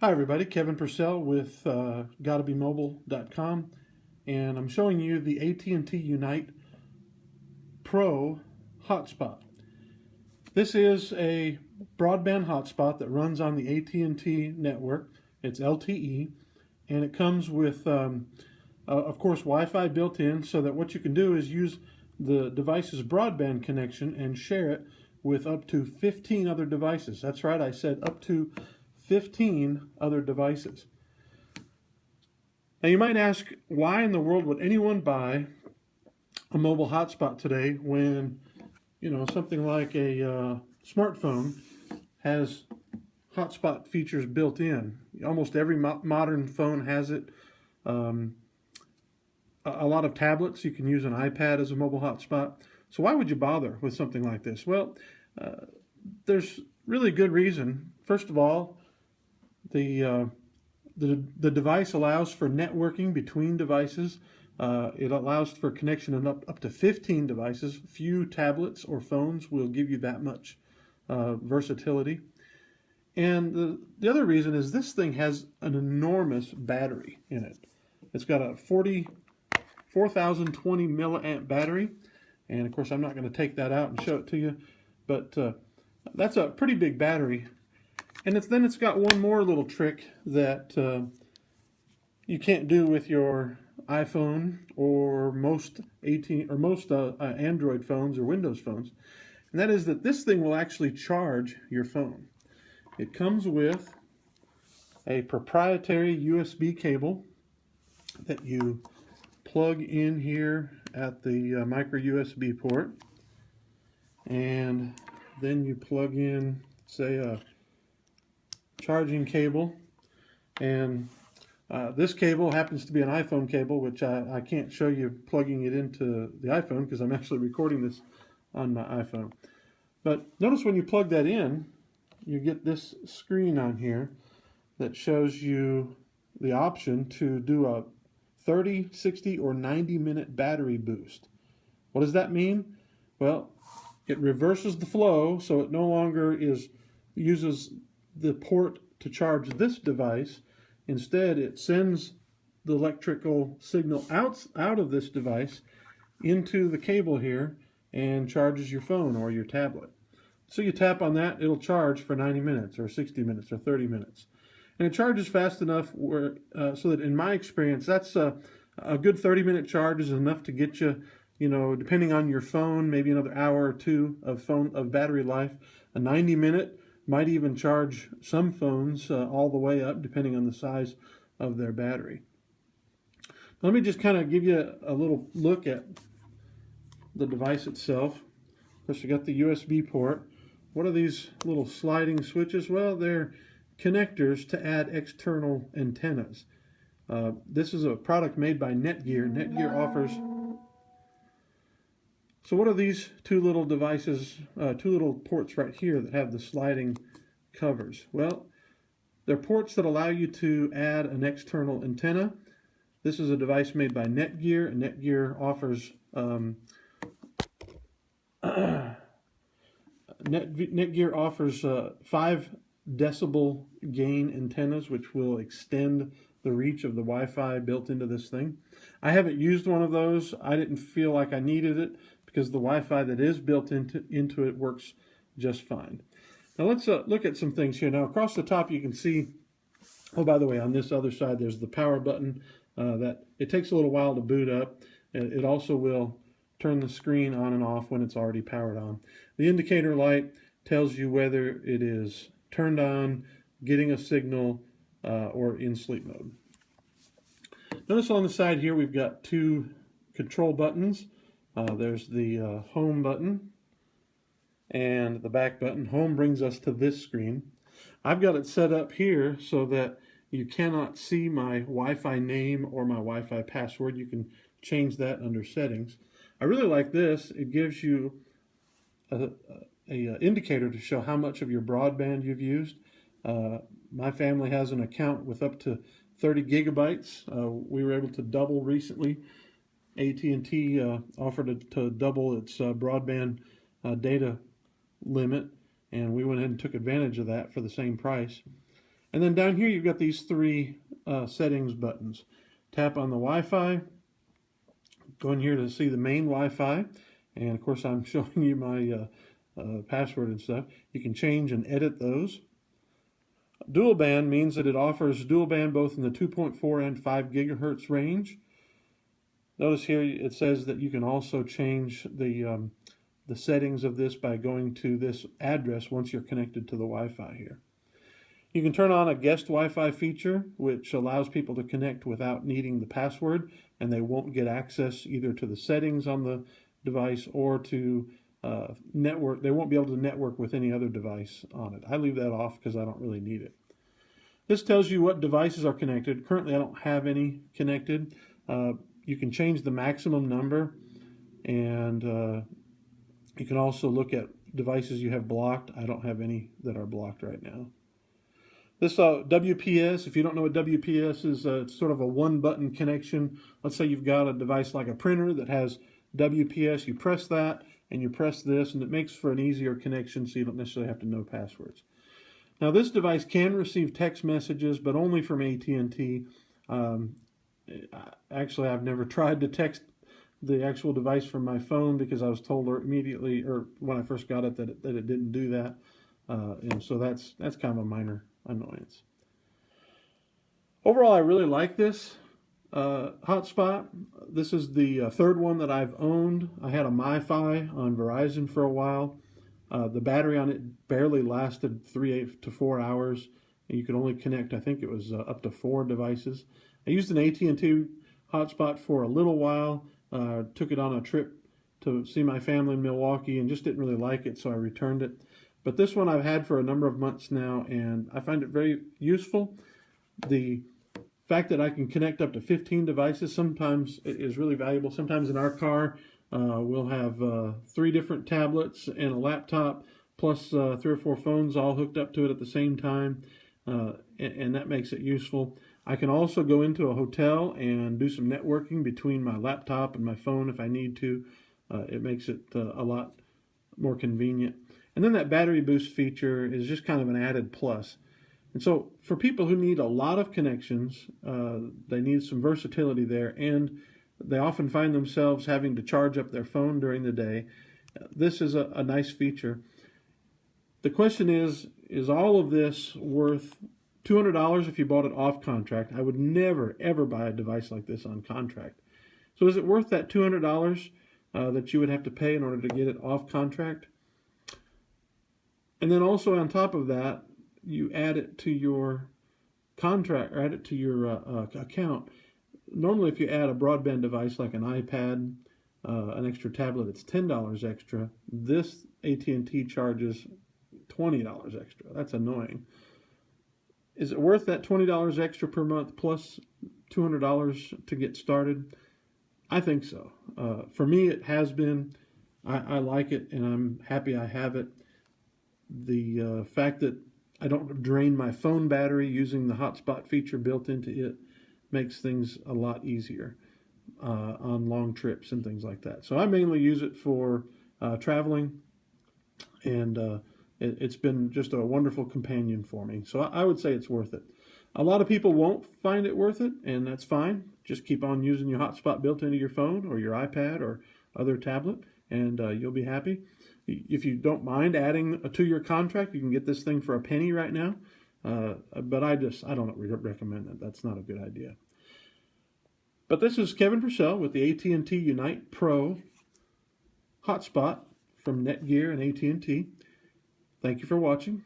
Hi everybody, Kevin Purcell with GottaBeMobile.com, and I'm showing you the AT&T Unite Pro Hotspot. This is a broadband hotspot that runs on the AT&T network. It's LTE, and it comes with, of course, Wi-Fi built in, so that what you can do is use the device's broadband connection and share it with up to 15 other devices. That's right, I said up to 15 other devices. Now you might ask, why in the world would anyone buy a mobile hotspot today when, something like a smartphone has hotspot features built in? Almost every modern phone has it. A lot of tablets, you can use an iPad as a mobile hotspot. So why would you bother with something like this? Well, there's really good reason. First of all, the device allows for networking between devices. It allows for connection in up to 15 devices. Few tablets or phones will give you that much versatility. And the other reason is this thing has an enormous battery in it. It's got a 4,020 milliamp battery. And of course, I'm not going to take that out and show it to you, but that's a pretty big battery. And then it's got one more little trick that you can't do with your iPhone or most Android phones or Windows phones, and that is that this thing will actually charge your phone. It comes with a proprietary USB cable that you plug in here at the micro USB port, and then you plug in, say, a charging cable, and this cable happens to be an iPhone cable, which I can't show you plugging it into the iPhone because I'm actually recording this on my iPhone. But notice when you plug that in, you get this screen on here that shows you the option to do a 30, 60, or 90-minute battery boost. What does that mean? Well, it reverses the flow, so it no longer uses the port to charge this device. Instead, it sends the electrical signal out of this device into the cable here and charges your phone or your tablet. So you tap on that, it'll charge for 90 minutes or 60 minutes or 30 minutes. And it charges fast enough so that in my experience, that's a good 30-minute charge is enough to get you, depending on your phone, maybe another hour or two of battery life. A 90-minute might even charge some phones all the way up, depending on the size of their battery. Let me just kind of give you a little look at the device itself. Of course, you got the USB port. What are these little sliding switches? Well, they're connectors to add external antennas. This is a product made by Netgear. Netgear offers... So what are these two little devices, two little ports right here that have the sliding covers? Well, they're ports that allow you to add an external antenna. This is a device made by Netgear, and Netgear offers Netgear offers 5 decibel gain antennas, which will extend the reach of the Wi-Fi built into this thing. I haven't used one of those. I didn't feel like I needed it, because the Wi-Fi that is built into it works just fine. Now let's look at some things here. Now across the top you can see, oh, by the way, on this other side there's the power button that it takes a little while to boot up. It also will turn the screen on and off when it's already powered on. The indicator light tells you whether it is turned on, getting a signal, or in sleep mode. Notice on the side here we've got 2 control buttons. There's the home button and the back button. Home brings us to this screen. I've got it set up here so that you cannot see my Wi-Fi name or my Wi-Fi password. You can change that under settings. I really like this. It gives you a indicator to show how much of your broadband you've used. My family has an account with up to 30 gigabytes. We were able to double recently. AT&T offered to double its broadband data limit, and we went ahead and took advantage of that for the same price. And then down here you've got these three settings buttons. Tap on the Wi-Fi, go in here to see the main Wi-Fi, and of course I'm showing you my password and stuff. You can change and edit those. Dual band means that it offers dual band both in the 2.4 and 5 gigahertz range. Notice here it says that you can also change the settings of this by going to this address once you're connected to the Wi-Fi here. You can turn on a guest Wi-Fi feature, which allows people to connect without needing the password, and they won't get access either to the settings on the device or to network. They won't be able to network with any other device on it. I leave that off because I don't really need it. This tells you what devices are connected. Currently, I don't have any connected. You can change the maximum number, and you can also look at devices you have blocked. I don't have any that are blocked right now. This WPS, if you don't know what WPS is, it's sort of a one-button connection. Let's say you've got a device like a printer that has WPS. You press that, and you press this, and it makes for an easier connection so you don't necessarily have to know passwords. Now, this device can receive text messages, but only from AT&T. Actually, I've never tried to text the actual device from my phone because I was told immediately, or when I first got it, that it didn't do that. And so that's kind of a minor annoyance. Overall, I really like this Hotspot. This is the third one that I've owned. I had a MiFi on Verizon for a while. The battery on it barely lasted 3 to 4 hours. And you could only connect, I think it was up to 4 devices. I used an AT&T Hotspot for a little while. Took it on a trip to see my family in Milwaukee and just didn't really like it, so I returned it. But this one I've had for a number of months now, and I find it very useful. The fact that I can connect up to 15 devices sometimes is really valuable. Sometimes in our car, we'll have 3 different tablets and a laptop, plus 3 or 4 phones all hooked up to it at the same time, and that makes it useful. I can also go into a hotel and do some networking between my laptop and my phone if I need to. It makes it a lot more convenient. And then that battery boost feature is just kind of an added plus. And so for people who need a lot of connections, they need some versatility there, and they often find themselves having to charge up their phone during the day. This is a nice feature. The question is all of this worth $200 if you bought it off contract? I would never, ever buy a device like this on contract. So is it worth that $200 that you would have to pay in order to get it off contract? And then also on top of that, you add it to your contract, or add it to your account. Normally, if you add a broadband device like an iPad, an extra tablet, it's $10 extra. This AT&T charges $20 extra. That's annoying. Is it worth that $20 extra per month plus $200 to get started? I think so. For me, it has been. I like it, and I'm happy I have it. The fact that I don't drain my phone battery using the hotspot feature built into it makes things a lot easier on long trips and things like that. So I mainly use it for traveling, and it's been just a wonderful companion for me. So I would say it's worth it. A lot of people won't find it worth it, and that's fine. Just keep on using your hotspot built into your phone or your iPad or other tablet, and you'll be happy. If you don't mind adding a 2-year contract, you can get this thing for a penny right now. But I don't recommend that. That's not a good idea. But this is Kevin Purcell with the AT&T Unite Pro Hotspot from Netgear and AT&T. Thank you for watching.